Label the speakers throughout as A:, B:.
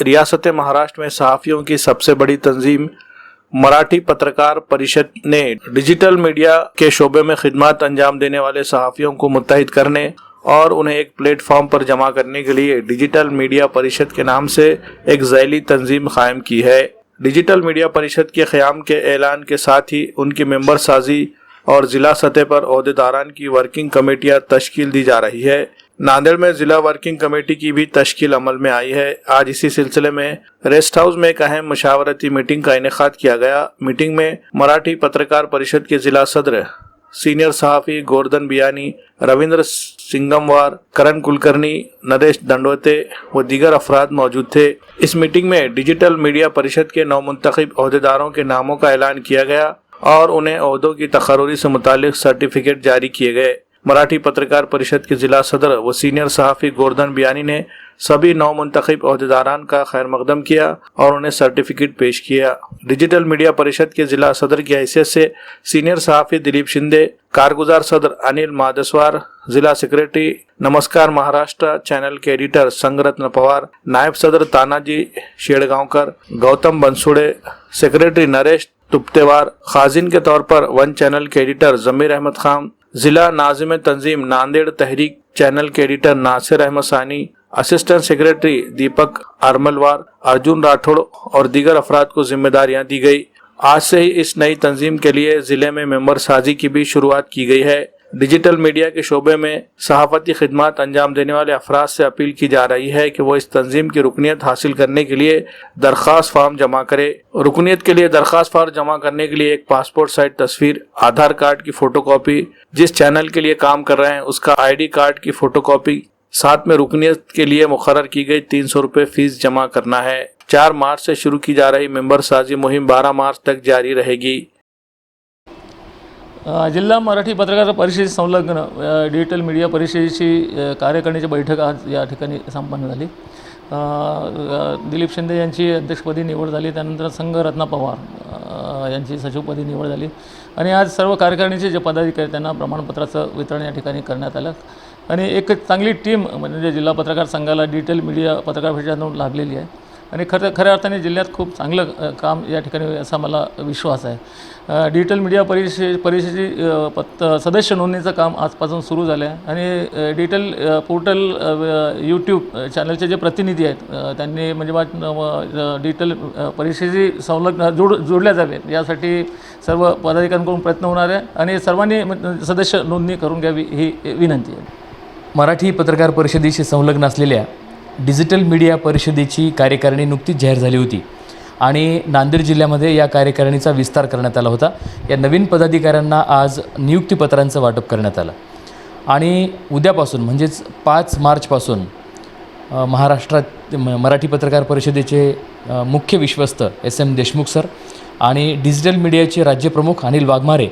A: रियासत महाराष्ट्र में सहाफ़ियों की सबसे बड़ी तंजीम मराठी पत्रकार परिषद ने डिजिटल मीडिया के शोबे में खिदमत अंजाम देने वाले सहाफ़ियों को मुत्तहिद करने और उन्हें एक प्लेटफॉर्म पर जमा करने के लिए डिजिटल मीडिया परिषद के नाम से एक ज़ैली तंजीम कायम की है। डिजिटल मीडिया परिषद के क़याम के ऐलान के साथ ही उनकी मेंबर साजी और ज़िला सतह पर ओहदेदारान की वर्किंग कमेटियां तश्कील दी जा रही है। नांदेड़ में ज़िला वर्किंग कमेटी की भी तश्कील अमल में आई है। आज इसी सिलसिले में रेस्ट हाउस में एक अहम मशावरती मीटिंग का इनेकाद किया गया। मीटिंग में मराठी पत्रकार परिषद के ज़िला सदर सीनियर सहाफ़ी गोवर्धन बियानी, रविंद्र सिंगमवार, करण कुलकर्णी, नरेश दंडवते व दीगर अफराद मौजूद थे। इस मीटिंग में डिजिटल मीडिया परिषद के नवमुंतखब ओहदेदारों के नामों का ऐलान किया गया और उन्हें ओहदों की तकर्रुरी से मुतालिक सर्टिफिकेट जारी किए गए। मराठी पत्रकार परिषद के जिला सदर व सीनियर सहाफ़ी गोवर्धन बियानी ने सभी नवमुंतखब ओहदेदारान का खैर मकदम किया और उन्हें सर्टिफिकेट पेश किया। डिजिटल मीडिया परिषद के जिला सदर की हैसियत से सीनियर सहाफ़ी दिलीप शिंदे, कारगुजार सदर अनिल मादसवार, जिला सेक्रेटरी नमस्कार महाराष्ट्र चैनल के एडिटर संगरत्न पवार, नायब सदर तानाजी शेड़गांवकर, गौतम बंसुड़े, सेक्रेटरी नरेश तुप्तेवार, खाजिन के तौर पर वन चैनल के एडिटर जमीर अहमद खान, जिला नाजिम तंजीम नांदेड़ तहरीक चैनल के एडिटर नासिर अहमद सानी, असिस्टेंट सेक्रेटरी दीपक आरमलवार, अर्जुन राठौड़ और दीगर अफराद को जिम्मेदारियां दी गई। आज से ही इस नई तंजीम के लिए जिले में मेंबर साजी की भी शुरुआत की गई है। डिजिटल मीडिया के शोबे में सहाफ़ती खिदमत अंजाम देने वाले अफराद से अपील की जा रही है कि वो इस तंजीम की रुकनीत हासिल करने के लिए दरख्वास्त फार्म जमा करे। रुकनीत के लिए दरख्वास्त फार्म जमा करने के लिए एक पासपोर्ट साइज तस्वीर, आधार कार्ड की फ़ोटोकॉपी, जिस चैनल के लिए काम कर रहे हैं उसका ID कार्ड की फ़ोटोकॉपी, साथ में रुकनीत के लिए मुकर्रर की गई 300 रुपये फीस जमा करना है। 4 मार्च से शुरू की जा रही मेंबर साजी मुहिम 12 मार्च तक जारी रहेगी।
B: जिल्हा मराठी पत्रकार परिषद संलग्न डिजिटल मीडिया परिषदेची कार्यकारिणीची बैठक आज या ठिकाणी संपन्न झाली। दिलीप शिंदे यांची अध्यक्षपदी निवड झाली, त्यानंतर संगरत्न पवार यांची सचिवपदी निवड झाली आणि आज सर्व कार्यकारिणीचे जे पदाधिकारी त्यांना प्रमाणपत्राचं वितरण या ठिकाणी करण्यात आलं आणि एक चांगली टीम म्हणजे जिल्हा पत्रकार संघाला डिजिटल मीडिया पत्रकार परिषदेतून लाभलेली आहे आणि खऱ्या अर्थाने जिल्ह्यात खूप चांगलं काम या ठिकाणी असा मला विश्वास आहे। डिजिटल मीडिया परिषदेची सदस्य नोंदणीचं काम आजपासून सुरू झालं आहे आणि डिजिटल पोर्टल यूट्यूब चॅनलचे जे प्रतिनिधी आहेत त्यांनी म्हणजे डिजिटल परिषदेशी संलग्न जोडल्या जावेत यासाठी सर्व पदाधिकाऱ्यांकडून प्रयत्न होणार आहे आणि सर्वांनी सदस्य नोंदणी करून घ्यावी ही विनंती आहे।
C: मराठी पत्रकार परिषदेशी संलग्न असलेल्या डिजिटल मीडिया परिषदेची कार्यकारिणी नुकतीच जाहीर झाली होती आणि नांदेड जिल्ह्यामध्ये या कार्यकारिणीचा विस्तार करण्यात आला होता। या नवीन पदाधिकाऱ्यांना आज नियुक्तीपत्रांचं वाटप करण्यात आलं आणि उद्यापासून म्हणजेच 5 मार्चपासून महाराष्ट्रात मराठी पत्रकार परिषदेचे मुख्य विश्वस्त SM देशमुख सर आणि डिजिटल मीडियाचे राज्यप्रमुख अनिल वाघमारे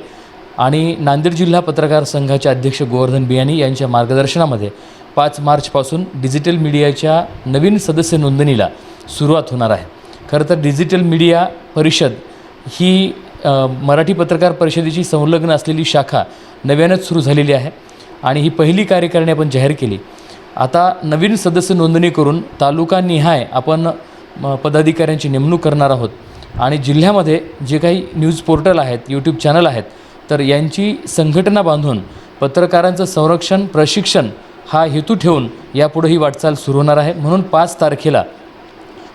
C: आणि नांदेड जिल्हा पत्रकार संघाचे अध्यक्ष गोवर्धन बियानी यांच्या मार्गदर्शनामध्ये 5 मार्चपासून डिजिटल मीडियाच्या नवीन सदस्य नोंदणीला सुरुवात होणार आहे। खरं तर डिजिटल मीडिया परिषद ही मराठी पत्रकार परिषदेची संलग्न असलेली शाखा नव्यानंच सुरू झालेली आहे आणि ही पहिली कार्यकारिणी आपण जाहीर केली। आता नवीन सदस्य नोंदणी करून तालुकानिहाय आपण पदाधिकाऱ्यांची नेमणूक करणार आहोत आणि जिल्ह्यामध्ये जे काही न्यूज पोर्टल आहेत, यूट्यूब चॅनल आहेत, तर यांची संघटना बांधून पत्रकारांचं संरक्षण प्रशिक्षण हा हेतू ठेवून यापुढे ही वाटचाल सुरू होणार आहे। म्हणून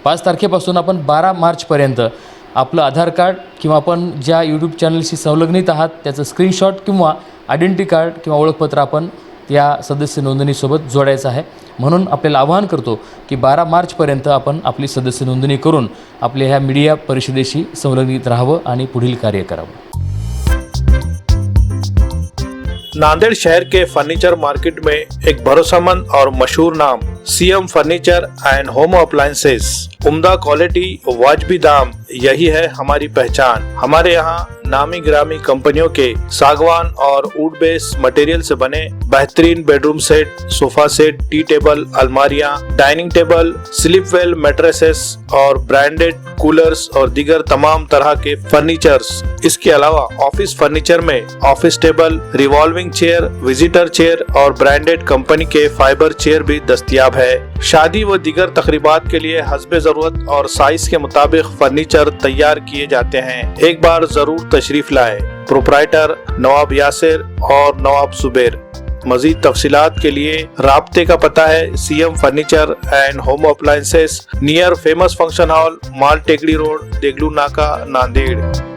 C: 5 तारखेपासून आपण 12 मार्चपर्यंत आपलं आधार कार्ड किंवा आपण ज्या यूट्यूब चॅनलशी संलग्नित आहात त्याचं स्क्रीनशॉट किंवा आयडेंटिटी कार्ड किंवा ओळखपत्र आपण या सदस्य नोंदणीसोबत जोडायचं आहे। म्हणून आपल्याला आवाहन करतो की 12 मार्चपर्यंत आपण आपली सदस्य नोंदणी करून आपल्या ह्या मीडिया परिषदेशी संलग्नित राहावं आणि पुढील कार्य करावं।
A: नांदेड़ शहर के फर्नीचर मार्केट में एक भरोसेमंद और मशहूर नाम CM furniture end home appliances, उम्दा क्वालिटी, वाजबी दाम, यही है हमारी पहचान। हमारे यहाँ नामी गिरामी कंपनियों के सागवान और वुड बेस मटेरियल से बने बेहतरीन bedroom set, sofa set, tea table, अलमारियां, डाइनिंग टेबल, स्लीप वेल मैट्रेसेस और ब्रांडेड कूलर्स और दीगर तमाम तरह के फर्नीचर्स। इसके अलावा ऑफिस फर्नीचर में office table, revolving chair, visitor chair और ब्रांडेड कंपनी के फाइबर चेयर भी दस्तयाब है। शादी व दीगर तकरीबात के लिए हस्बे जरूरत और साइज के मुताबिक फर्नीचर तैयार किए जाते हैं। एक बार जरूर तशरीफ लाएं। प्रोप्राइटर नवाब यासिर और नवाब जुबैर। मजीद तफसीलात के लिए राब्ते का पता है CM furniture end home appliances, near famous function hall, माल टेकड़ी रोड, देगलू नाका, नांदेड़।